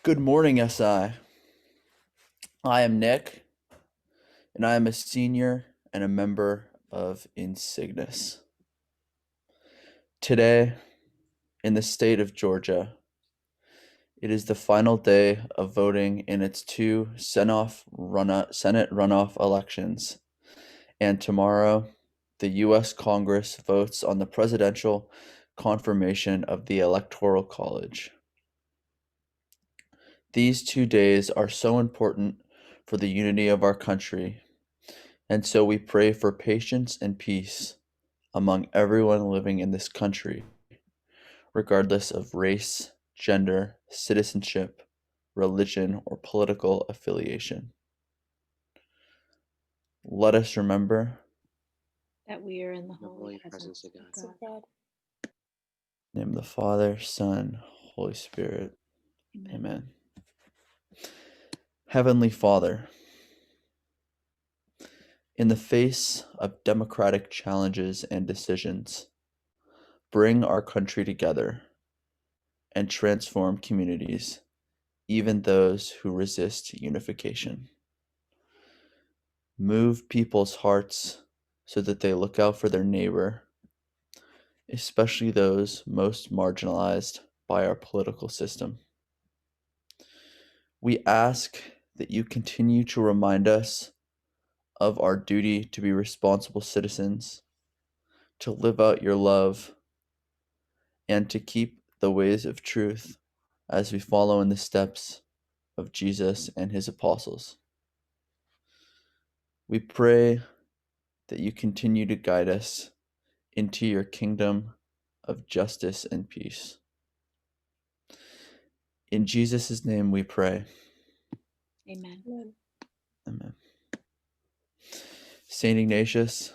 Good morning, SI. I am Nick, and I am a senior and a member of Insignis. Today, in the state of Georgia, it is the final day of voting in its two Senate runoff elections, and tomorrow, the U.S. Congress votes on the presidential confirmation of the Electoral College. These 2 days are so important for the unity of our country, and so we pray for patience and peace among everyone living in this country, regardless of race, gender, citizenship, religion, or political affiliation. Let us remember that we are in the the holy presence of God. in the name of the Father, Son, Holy Spirit. Amen. Amen. Heavenly Father, in the face of democratic challenges and decisions, bring our country together and transform communities, even those who resist unification. Move people's hearts so that they look out for their neighbor, especially those most marginalized by our political system. We ask that you continue to remind us of our duty to be responsible citizens, to live out your love, and to keep the ways of truth as we follow in the steps of Jesus and his apostles. We pray that you continue to guide us into your kingdom of justice and peace. In Jesus' name we pray. Amen. Amen. Saint Ignatius,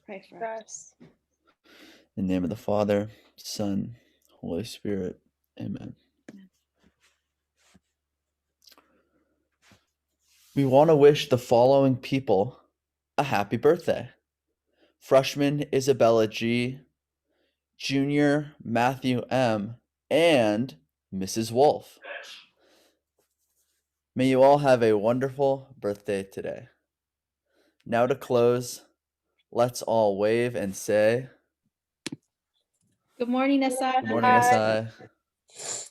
Pray for us. in the name of the Father, Son, Holy Spirit. Amen. We want to wish the following people a happy birthday. Freshman Isabella G, Junior Matthew M, and Mrs. Wolf. May you all have a wonderful birthday today. Now to close, let's all wave and say, Good morning, SI. good morning, SI.